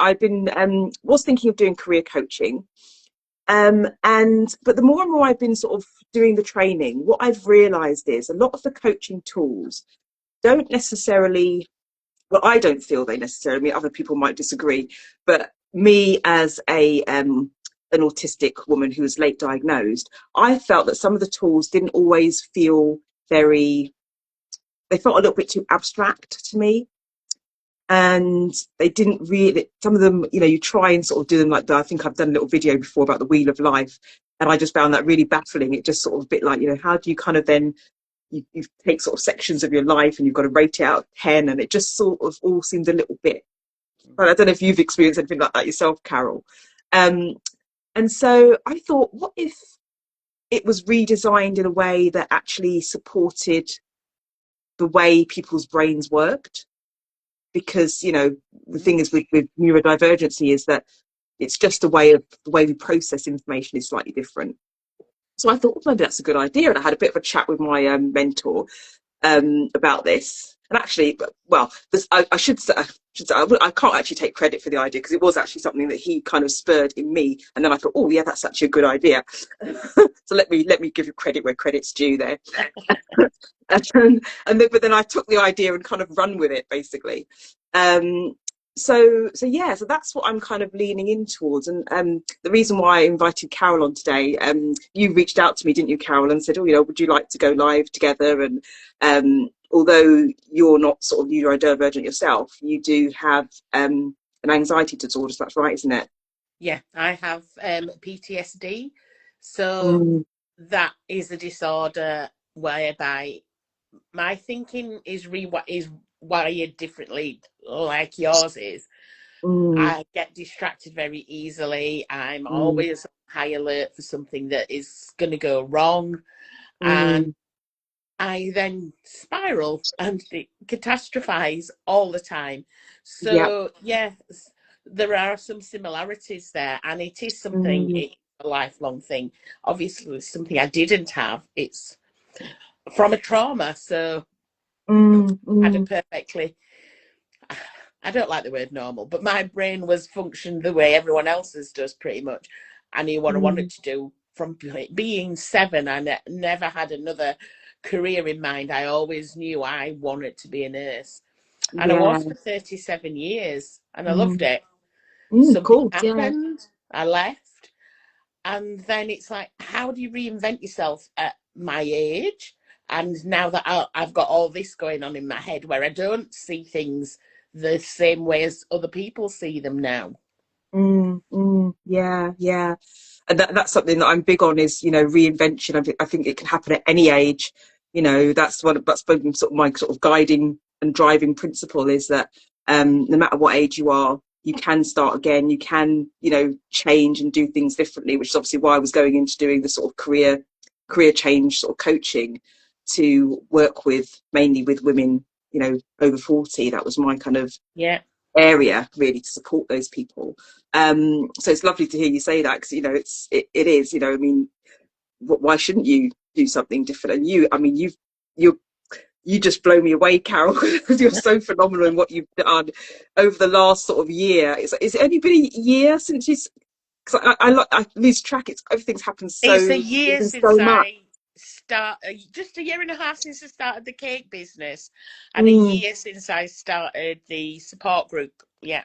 I've been was thinking of doing career coaching. But the more and more I've been sort of doing the training, what I've realized is a lot of the coaching tools don't necessarily, well, I don't feel they necessarily, I mean, other people might disagree, but me as an autistic woman who was late diagnosed, I felt that some of the tools didn't always feel very, they felt a little bit too abstract to me. And they didn't really, some of them, you know, you try and sort of do them like that. I think I've done a little video before about the wheel of life, and I just found that really baffling. It just sort of a bit like, you know, how do you kind of then, you take sort of sections of your life and you've got to rate it out of 10, and it just sort of all seemed a little bit, but I don't know if you've experienced anything like that yourself, Carol. And so I thought, what if it was redesigned in a way that actually supported the way people's brains worked? Because, you know, the thing is with neurodivergency is that it's just a way of, the way we process information is slightly different. So I thought, well, maybe that's a good idea. And I had a bit of a chat with my mentor about this. And actually, well, I should say, I can't actually take credit for the idea, because it was actually something that he kind of spurred in me. And then I thought, oh yeah, that's actually a good idea. So let me give you credit where credit's due there. But then I took the idea and kind of run with it, basically. So that's what I'm kind of leaning in towards. And the reason why I invited Carol on today, you reached out to me, didn't you, Carol, and said, oh, you know, would you like to go live together? And although you're not sort of neurodivergent yourself, you do have an anxiety disorder. So that's right, isn't it? Yeah, I have PTSD. So that is a disorder whereby my thinking is wired differently, like yours is. I get distracted very easily. I'm always on high alert for something that is going to go wrong. And I then spiral and catastrophize all the time. So, yes, there are some similarities there. And it is something, it's a lifelong thing. Obviously, it's something I didn't have. It's from a trauma. So, I had a perfectly, I don't like the word normal, but my brain was functioned the way everyone else's does pretty much. I knew what I wanted to do from being 7. I never had another career in mind. I always knew I wanted to be a nurse. And I was for 37 years and I loved it. Something happened, I left. And then it's like, how do you reinvent yourself at my age? And now that I've got all this going on in my head where I don't see things the same way as other people see them now. Yeah. And that's something that I'm big on, is, you know, reinvention. I think it can happen at any age. You know, that's been sort of my sort of guiding and driving principle, is that no matter what age you are, you can start again. You can, you know, change and do things differently, which is obviously why I was going into doing the sort of career change sort of coaching, to work with mainly with women, you know, over 40. That was my kind of area, really, to support those people. So it's lovely to hear you say that, because, you know, it is, you know, I mean, why shouldn't you do something different? And you just blow me away, Carol, because you're so phenomenal in what you've done over the last sort of year. It's only been a year since you, because I lose track. Everything's happened so. It's a year since I just a year and a half since I started the cake business, and a year since I started the support group. Yeah.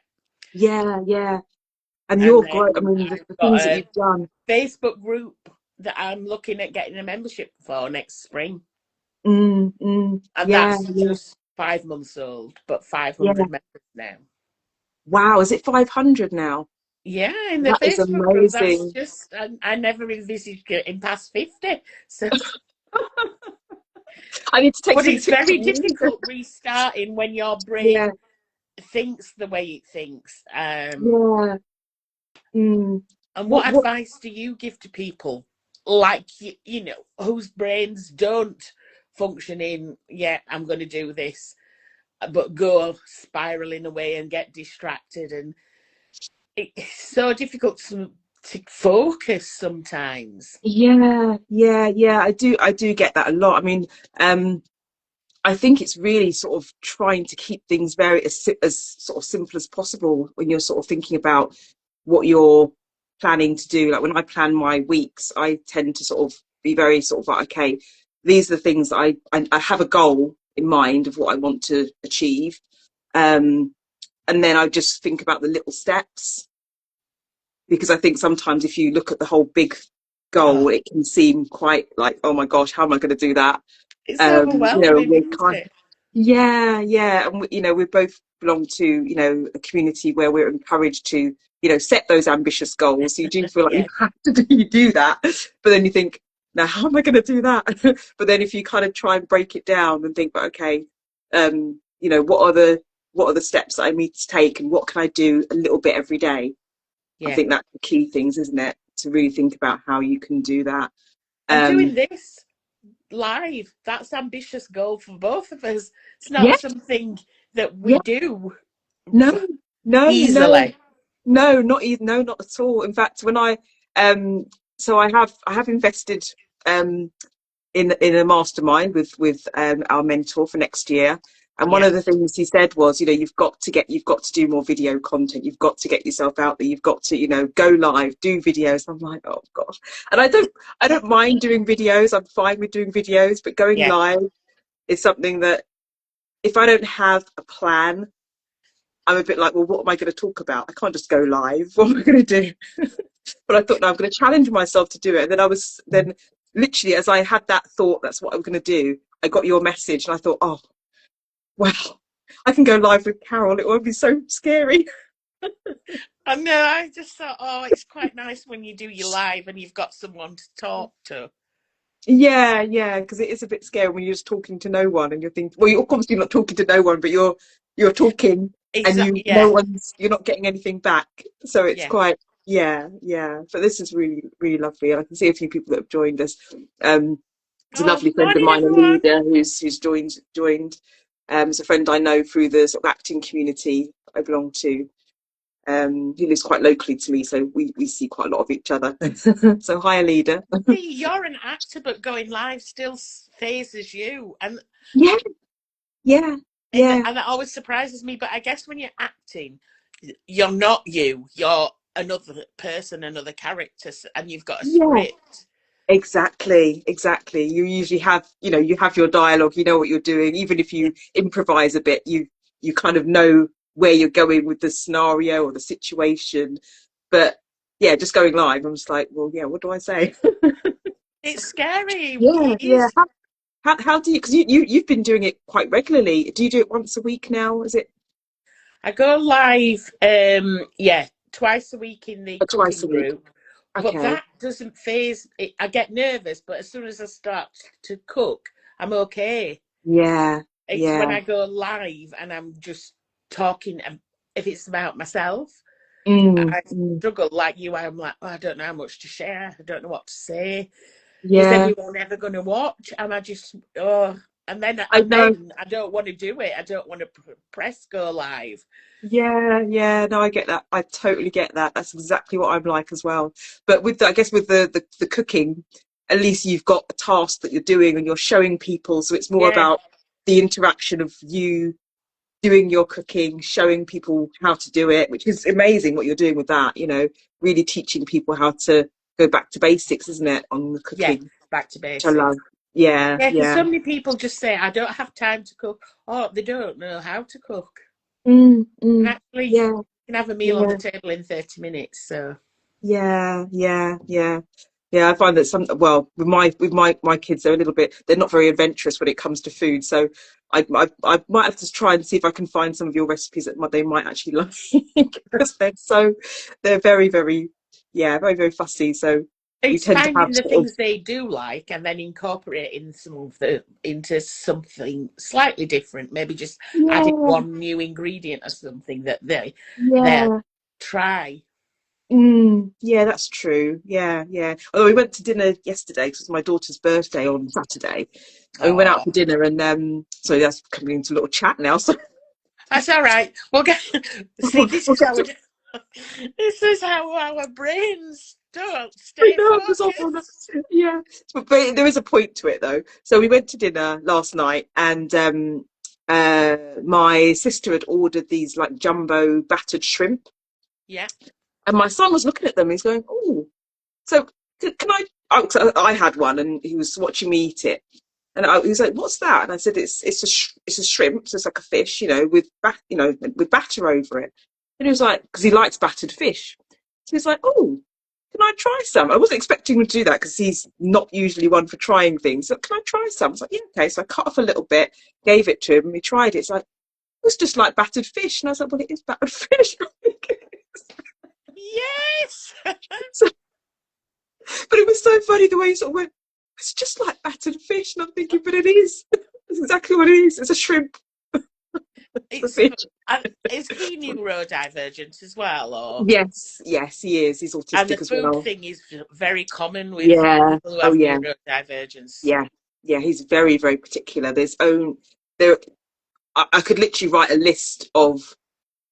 And you're great. I mean, the things that you've done. Facebook group that I'm looking at getting a membership for next spring. And that's just 5 months old, but 500 members now. Wow, is it 500 now? Yeah, in the Facebook group, that's just, I never envisaged getting past 50. So I need to take. But it's very difficult restarting when your brain thinks the way it thinks. And what advice do you give to people like you know, whose brains don't function in, I'm going to do this, but go spiraling away and get distracted, and it's so difficult to focus sometimes. I do get that a lot. I mean, I think it's really sort of trying to keep things very as sort of simple as possible when you're sort of thinking about what you're planning to do. Like when I plan my weeks, I tend to sort of be very sort of like, okay, these are the things that I have a goal in mind of what I want to achieve. And then I just think about the little steps, because I think sometimes if you look at the whole big Oh, goal, it can seem quite like, oh my gosh, how am I going to do that? it's You know, overwhelming, we're isn't kind it? yeah, yeah. And you know, we both belong to, you know, a community where we're encouraged to, you know, set those ambitious goals. So you do feel like you Yeah, have to do that. But then you think, now how am I going to do that? But then if you kind of try and break it down and think, but okay, you know, what are the steps that I need to take, and what can I do a little bit every day? I yeah. think that's the key things, isn't it? To really think about how you can do that. And doing Um, this live, that's ambitious goal for both of us. It's not yeah, something that we yeah, do no, no. easily. No, not even, no, not at all. In fact, when um so I have invested um in a mastermind with our mentor for next year. And one Yeah. of the things he said was, you know, you've got to do more video content. You've got to get yourself out there. You've got to, you know, go live, do videos. I'm like, oh gosh. And I don't mind doing videos. I'm fine with doing videos, but going Yeah. live is something that if I don't have a plan, I'm a bit like, well, what am I going to talk about? I can't just go live. What am I going to do? But I thought, no, I'm going to challenge myself to do it. And then then literally, as I had that thought, that's what I'm going to do. I got your message, and I thought, oh, wow, I can go live with Carol. It won't be so scary. I know, I just thought, oh, it's quite nice when you do your live and you've got someone to talk to. Yeah, yeah, because it is a bit scary when you're just talking to no one, and you're thinking, well, you're obviously not talking to no one, but you're talking, and Exactly. Yeah. you're not getting anything back. So it's Yeah. quite, yeah, yeah. But this is really, really lovely, and I can see a few people that have joined us. There's a Oh, lovely friend of morning, mine, a everyone. leader, who's joined. It's a friend I know through the sort of acting community I belong to. He lives quite locally to me, so we see quite a lot of each other. So hi, leader. See, you're an actor, but going live still phases you. Yeah, yeah, And yeah, that always surprises me. But I guess when you're acting, you're not you. You're another person, another character, and you've got a yeah. script. Exactly, exactly. You usually have, you know, you have your dialogue, you know what you're doing. Even if Yeah. you improvise a bit, you kind of know where you're going with the scenario or the situation. But yeah, just going live, I'm just like, well, yeah, what do I say? It's scary. Yeah, It yeah. is. How do you? Because you've been doing it quite regularly. Do you do it once a week now? Is it I go live, yeah, twice a week in the or twice cooking a week? group, but Okay. that doesn't phase. I get nervous, but as soon as I start to cook, I'm okay. Yeah, It's when yeah. I go live and I'm just talking, and if it's about myself, Mm, I mm. struggle like you. I'm like, oh, I don't know how much to share. I don't know what to say. Is Yeah, everyone ever going to watch? And I just, oh, I know. and then I don't want to do it. I don't want to press go live. Yeah, yeah, no, I get that. I totally get that. That's exactly what I'm like as well. But with I guess with the cooking, at least you've got a task that you're doing and you're showing people. So it's more Yeah, about the interaction of you doing your cooking, showing people how to do it, which is amazing what you're doing with that, you know, really teaching people how to go back to basics, isn't it, on the yeah, cooking, back to which I basics. love. Yeah, Yeah, because yeah. so many people just say, I don't have time to cook. Oh, they don't know how to cook. Mm, And mm, actually, you yeah, can have a meal on the yeah. table in 30 minutes. So, Yeah, yeah, yeah. Yeah, I find that well, with my kids, they're a little bit, they're not very adventurous when it comes to food. So I might have to try and see if I can find some of your recipes that they might actually like, because they're very, very, yeah, very, very fussy. So we it's tend to have finding the sort of, things they do like and then incorporating some of the into something slightly different. Maybe just adding yeah, one new ingredient or something that they yeah. try. Yeah, that's true. Yeah, yeah. Although we went to dinner yesterday because it was my daughter's birthday on Saturday, and we went out Oh, for dinner, and so that's coming into a little chat now. So that's all right. We'll get. See, we'll get to, this is how our brains Don't I stay know, I'm just off on that. focused. Yeah. But there is a point to it though. So we went to dinner last night and my sister had ordered these like jumbo battered shrimp. Yeah, And my son was looking at them. He's going, "Oh, so can I?" So I had one, and he was watching me eat it. And he was like, "What's that?" And I said, "It's a shrimp, so it's like a fish, with batter over it." And he was like, because he likes battered fish. So he's like, "Oh, can I try some?" I wasn't expecting him to do that because he's not usually one for trying things. So can I try some? I was like, "Yeah, okay." So I cut off a little bit, gave it to him, and he tried it. It's like it was just like battered fish, and I was like, "Well, it is battered fish." yes. So, but it was so funny the way he sort of went, "It's just like battered fish." And I'm thinking, but it is. That's exactly what it is. It's a shrimp. It's a It's fish. is he neurodivergent as well, or? Yes, yes, he is. He's And the autistic as food well. thing is very common with Yeah. people who Oh, have yeah. neurodivergence. Yeah. Yeah. He's very, very particular. There. I could literally write a list of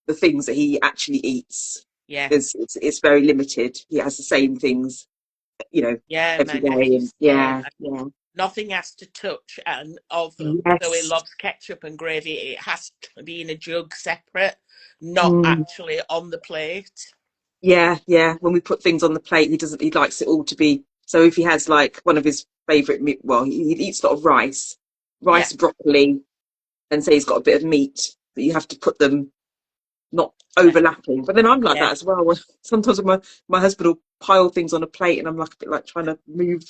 the things that he actually eats. Yeah, It's very limited. He has the same things, yeah. every My day. And nephew's same. yeah, yeah. Nothing has to touch, and although he Yes. loves ketchup and gravy, it has to be in a jug separate, not Mm. actually on the plate. Yeah, yeah. When we put things on the plate, he doesn't. He likes it all to be. So if he has like one of his favorite, well, he eats a lot of Yeah, broccoli, and say he's got a bit of meat, but you have to put them not set. overlapping. But then I'm like Yeah, that as well. Sometimes when my husband will pile things on a plate, and I'm like a bit like trying to move,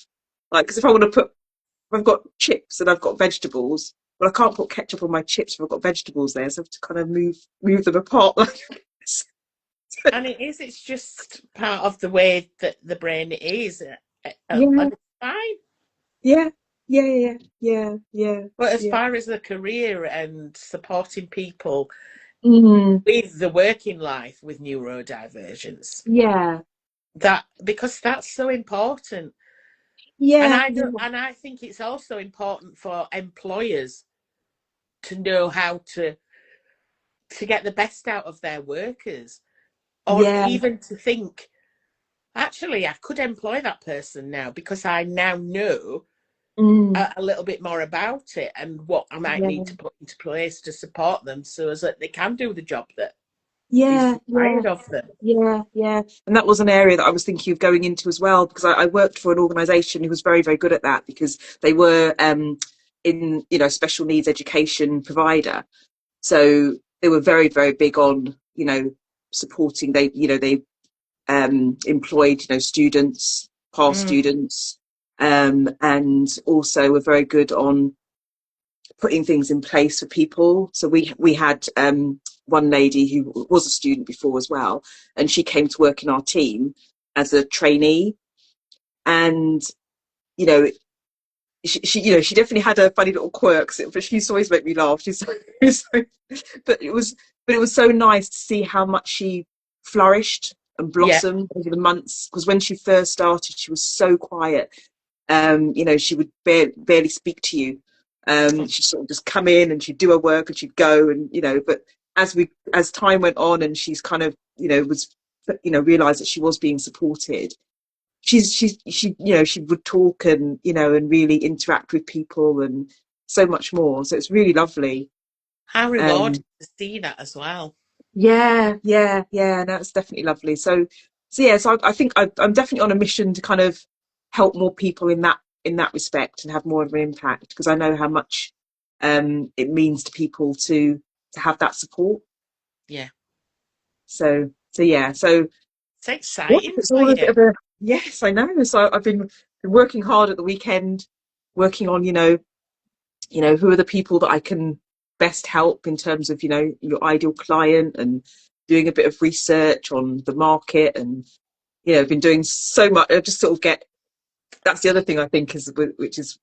like because if I want to put, if I've got chips and I've got vegetables, well, I can't put ketchup on my chips if I've got vegetables there, so I have to kind of move them apart. Like, and it is. It's just part of the way that the brain is, yeah, and it's fine. yeah, yeah, yeah, yeah, yeah, But as yeah. far as the career and supporting people Mm, with the working life with neurodivergence, yeah, that because that's so important. And yeah, I yeah, don't, and I think it's also important for employers to know how to get the best out of their workers, or yeah. even to think, actually, I could employ that person now because I now know Mm, a little bit more about it and what I might need yeah. to put into place to support them so as that they can do the job that is Yeah, yeah, required of them. yeah, yeah. And that was an area that I was thinking of going into as well, because I worked for an organisation who was very, very good at that because they were in, special needs education provider. So they were very, very big on, supporting. They employed, students, past Mm, students, and also were very good on putting things in place for people. So we had one lady who was a student before as well, and she came to work in our team as a trainee, and you know. She definitely had her funny little quirks, but she used to always make me laugh. But it was so nice to see how much she flourished and yeah, blossomed over the months. Because when she first started, she was so quiet. She would barely speak to you. She'd sort of just come in and she'd do her work and she'd go, and but as time went on and she's kind of was realized that she was being supported. She would talk and and really interact with people and so much more. So it's really lovely. how rewarding Um, to see that as well. yeah, yeah, yeah. No, it's definitely lovely. So yeah. So I think I'm definitely on a mission to kind of help more people in that respect and have more of an impact because I know how much it means to people to have that support. Yeah, So yeah. So it's yeah, exciting it's for all a you. bit of a yes. I know. So I've been working hard at the weekend, working on who are the people that I can best help in terms of your ideal client and doing a bit of research on the market and I've been doing so much. I just sort of get that's the other thing I think is which is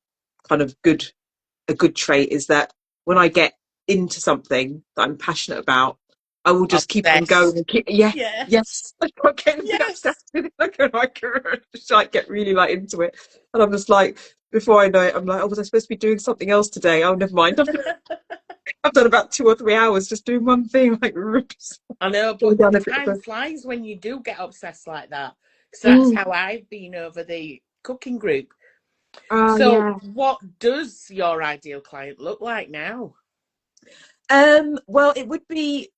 kind of a good trait is that when I get into something that I'm passionate about, I will just keep on going Obsessed. and keep yeah. Yes, Yes, I can't get a bit yes. obsessed with it. I can just like get really like into it, and I'm just like, before I know it, I'm like, oh, was I supposed to be doing something else today? Oh, never mind. I've done about 2 or 3 hours just doing one thing, like I know, going but down a bit of time a flies when you do get obsessed like that. So that's Mm. how I've been over the cooking group. Oh, So yeah. what does your ideal client look like now? Well, it would be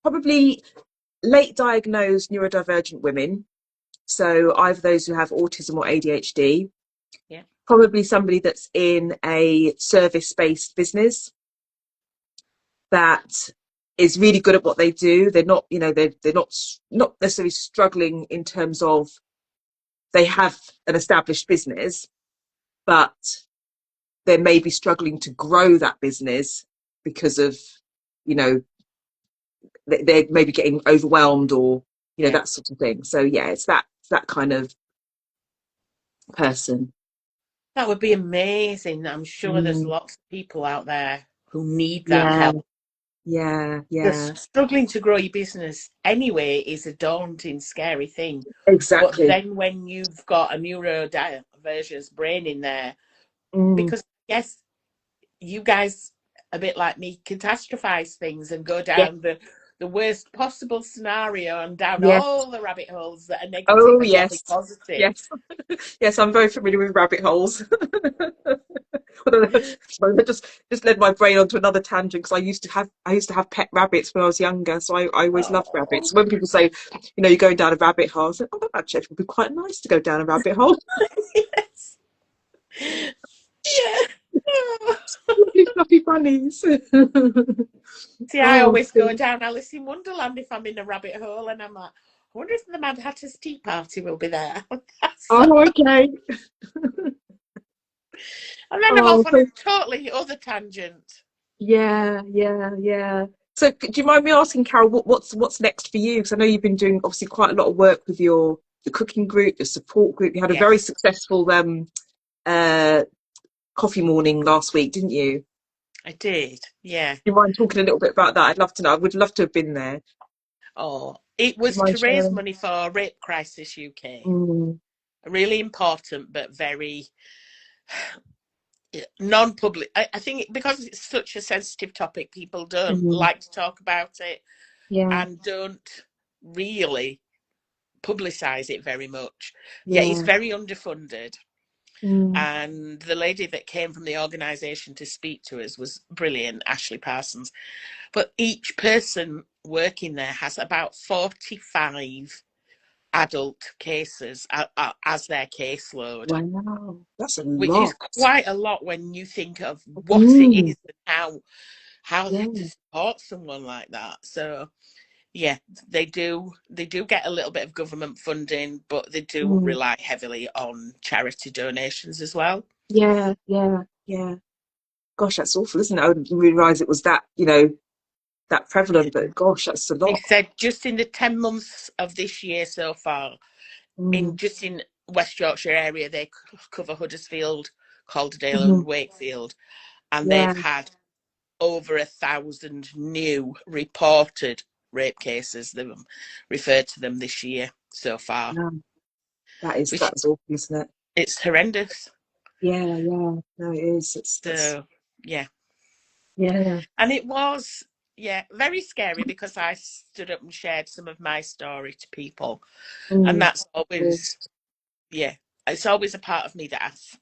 probably late diagnosed neurodivergent women. So either those who have autism or ADHD, Yeah. probably somebody that's in a service-based business that is really good at what they do. They're not, they're not necessarily struggling in terms of they have an established business, but they may be struggling to grow that business because of, you know, they're maybe getting overwhelmed or, Yeah. that sort of thing. So yeah, it's that kind of person. That would be amazing. I'm sure there's Mm, lots of people out there who need that yeah, help. yeah, Because yeah, struggling to grow your business anyway is a daunting, scary thing. But exactly. then when you've got a neurodivergence brain in there, Mm, because I guess you guys, a bit like me, catastrophize things and go yeah, down the worst possible scenario and down yes. all the rabbit holes that are negative Oh, and nothing yes. positive. Yes. Yes, I'm very familiar with rabbit holes. Sorry, that just led my brain onto another tangent because I used to have pet rabbits when I was younger, so I always loved Oh, rabbits. When people say, you're going down a rabbit hole, I said, oh, that actually would be quite nice to go down a rabbit hole. yes. Yeah. Oh. Lovely fluffy bunnies. See, I Oh, always go down Alice in Wonderland if I'm in a rabbit hole, and I'm like, I wonder if the Mad Hatter's Tea Party will be there. So, oh, okay. and then I'm Oh, off on a so totally other tangent. yeah, yeah, yeah. So, do you mind me asking, Carol, what's next for you? Because I know you've been doing obviously quite a lot of work with your cooking group, your support group. You had a very Yes, successful uh coffee morning last week, didn't you? I did. Yeah. Do you mind talking a little bit about that? I'd love to know. I would love to have been there. Oh, it Do you was mind to raise sharing? money for Rape Crisis UK. Mm, Really important, but very non-public. I think because it's such a sensitive topic, people don't mm, like to talk about it yeah, and don't really publicise it very much. Yeah, it's yeah. very underfunded. Mm, And the lady that came from the organisation to speak to us was brilliant, Ashley Parsons. But each person working there has about 45 adult cases as their caseload, wow, that's a which is lot. quite a lot when you think of what it Mm, is and how yeah. to support someone like that. So yeah, they do get a little bit of government funding, but they do Mm, rely heavily on charity donations as well. yeah, yeah, yeah. Gosh, that's awful, isn't it? I didn't realise it was that Yeah. prevalent, but gosh, that's a They lot. said just in the 10 months of this year so far, Mm, in West Yorkshire area, they cover Huddersfield, Calderdale, and mhm. Wakefield, and they've Yeah, had over 1,000 new reported rape cases. They've referred to them this year so far, no, that is which that is awful, isn't it? it's horrendous. Yeah, yeah. No, it is. That's So yeah, yeah. and it was very scary because I stood up and shared some of my story to people, and Mm, that's always yeah, it's always a part of me that I've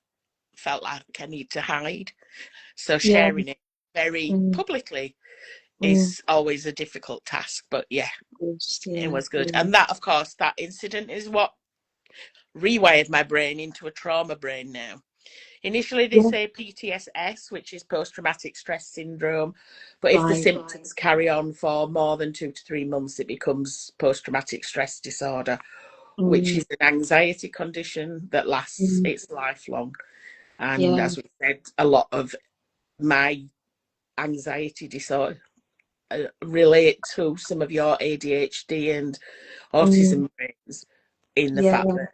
felt like I need to hide. So yeah. sharing it very Mm, publicly mm, is always a difficult task. But yeah, of course, it yeah, was good. yeah, And that, of course, that incident is what rewired my brain into a trauma brain now. Initially, they yeah. say PTSS, which is post traumatic stress syndrome. But if the Right. symptoms carry on for more than 2 to 3 months, it becomes post traumatic stress disorder, which Mm, is an anxiety condition that lasts mm, its lifelong. And yeah. as we said, a lot of my anxiety disorder relate to some of your ADHD and Mm, autism brains in the fact yeah. that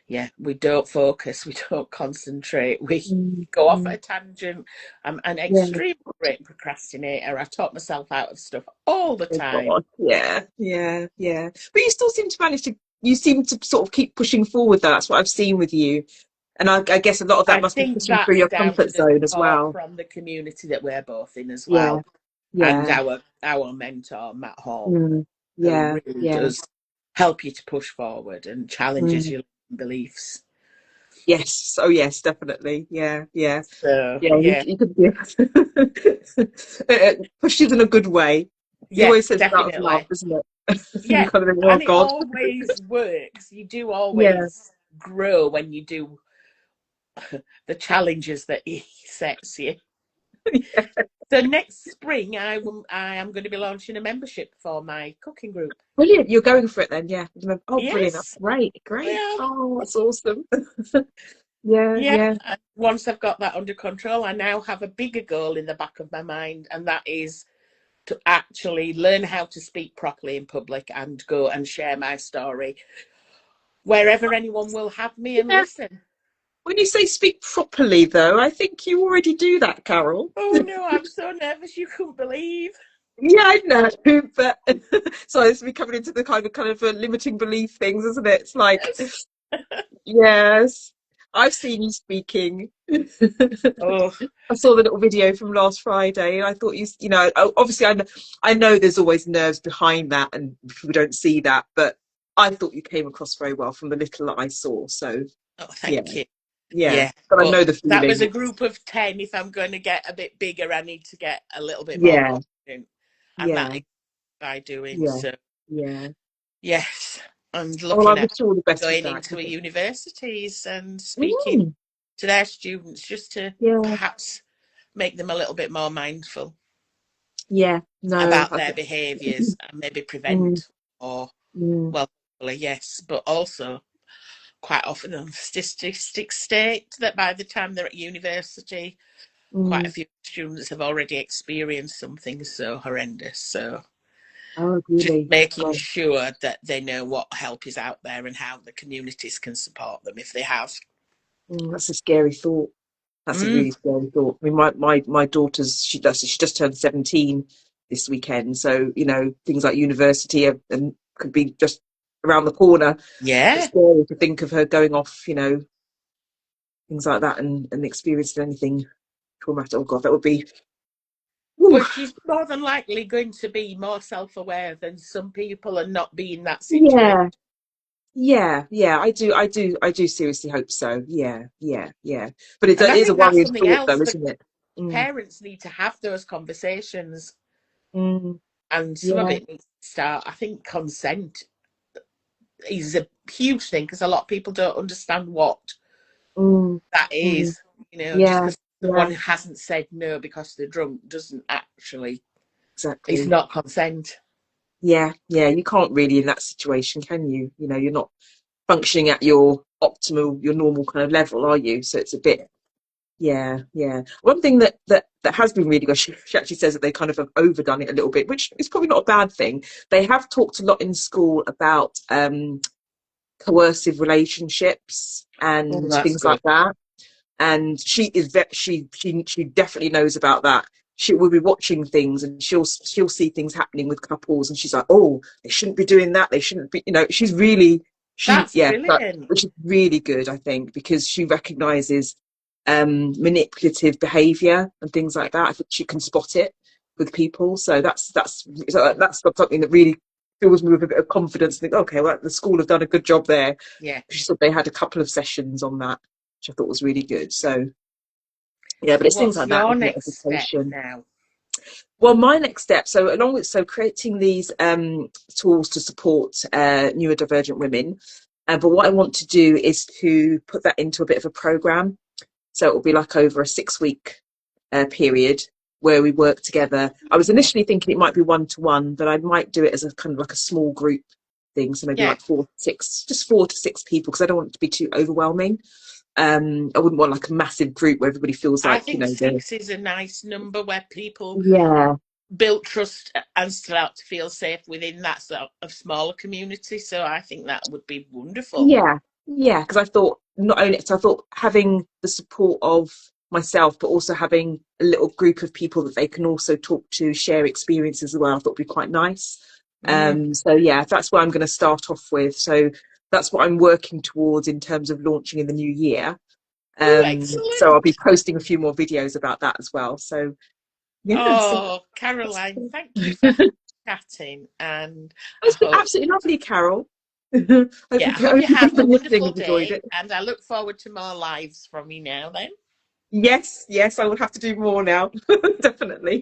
yeah, we don't focus, we don't concentrate, we Mm, go off at mm, a tangent. I'm an yeah. extreme great procrastinator. I talk myself out of stuff all the Oh time. God. Yeah, yeah, yeah. But you still seem to manage to. You seem to sort of keep pushing forward, though. That's what I've seen with you. And I guess a lot of that I must be think pushing through that's your down to comfort the zone as support well. from the community that we're both in as Yeah, well, and yeah, our mentor Matt Hall, mm, who yeah, really yeah, does. help you to push forward and challenges Mm. your beliefs. Yes. Oh, yes, definitely. Yeah, yeah, So yeah. yeah, He could be pushes in a good way. He yeah, always says it out of love, definitely. isn't it? You Yeah, kind of think, oh and it God. always works. You do Yeah. always grow when you do the challenges that he sets you. So next spring, I am going to be launching a membership for my cooking group. Brilliant. You're going for it then, yeah. Oh, brilliant. That's Yes, great. we Great. are. Oh, that's awesome. Yeah, Yeah, yeah. and once I've got that under control, I now have a bigger goal in the back of my mind, and that is to actually learn how to speak properly in public and go and share my story wherever anyone will have me and Yeah. listen. When you say speak properly, though, I think you already do that, Carol. Oh no, I'm so nervous you couldn't believe. Yeah, I know, but so it's becoming into the kind of limiting belief things, isn't it? It's like, Yes. yes, I've seen you speaking. Oh, I saw the little video from last Friday, and I thought obviously I know there's always nerves behind that, and people don't see that, but I thought you came across very well from the little that I saw. So oh, yeah, thank you. yeah, Yeah, but I but know the that was a feeling. group of 10. If I'm going to get a bit bigger, I need to get a little bit more Yeah, confident, and that yeah, is by doing yeah, so. yeah. Yes, and Well, I looking at wish you all the best with going that. into universities and speaking Mm, to their students just to yeah, perhaps make them a little bit more mindful yeah. No, about their behaviours and maybe mm, prevent or, mm, well, hopefully, yes, but also quite often the statistics state that by the time they're at university, quite a mm. few students have already experienced something so horrendous. So Oh, just really? making God, sure that they know what help is out there and how the communities can support them if they have. that's a scary thought. That's a Mm, really scary thought. I mean, my daughter's she just turned 17 this weekend, so things like university and could be just around the corner. It's yeah. scary to think of her going off, things like that and experiencing anything traumatic. Oh God, that would be. Whew. But she's more than likely going to be more self-aware than some people and not be in that situation. Yeah, yeah, yeah. I do seriously hope so. Yeah, yeah, yeah. But it And I is a think that's worrying something thought, else though, that isn't it? Mm, parents need to have those conversations. mm, And some of yeah, it needs to start, I think consent is a huge thing because a lot of people don't understand what mm, that mm, is. Just yeah, because yeah. someone hasn't said no because they're drunk doesn't actually, it's Exactly. not consent. Yeah, yeah, you can't really in that situation, can you? You're not functioning at your optimal, your normal kind of level, are you? So it's a bit, yeah, yeah. One thing that has been really good, she actually says that they kind of have overdone it a little bit, which is probably not a bad thing. They have talked a lot in school about coercive relationships Oh, and that's things like good. that, and she definitely knows about that. She will be watching things and she'll see things happening with couples and she's like, oh, they shouldn't be doing that, they shouldn't be, she's really, That's yeah, brilliant. which is really good, I think, because she recognizes manipulative behavior and things Yeah, like that. I think she can spot it with people, so that's something that really fills me with a bit of confidence. Think, okay, well, the school have done a good job there. yeah. She said they had a couple of sessions on that, which I thought was really good. So yeah, but So it's things what's like that, your isn't it? next step Education. now? Well, my next step, so along with creating these tools to support neurodivergent women, but what I want to do is to put that into a bit of a program. So it will be like over a 6 week period where we work together. I was initially thinking it might be one to one, but I might do it as a kind of like a small group thing. So maybe Yeah, like 4 to 6, just 4 to 6 people, because I don't want it to be too overwhelming. I wouldn't want like a massive group where everybody feels I like, think they're, 6 is a nice number where people yeah, build trust and start to feel safe within that sort of smaller community. So I think that would be wonderful. yeah, yeah. Because I thought not only, so I thought having the support of myself, but also having a little group of people that they can also talk to, share experiences as well, I thought would be quite nice. Mm. So yeah, that's what I'm going to start off with. So that's what I'm working towards in terms of launching in the new year. Oh, So I'll be excellent. posting a few more videos about that as well. So yeah, so Oh, that's Caroline, cool. thank you for chatting. And I It's been hope, absolutely lovely, Carol. Hope Yeah, I people, hope hope you people have who've a been listening wonderful have enjoyed day, it. and I look forward to more lives from you now then. Yes, yes, I will have to do more now. Definitely.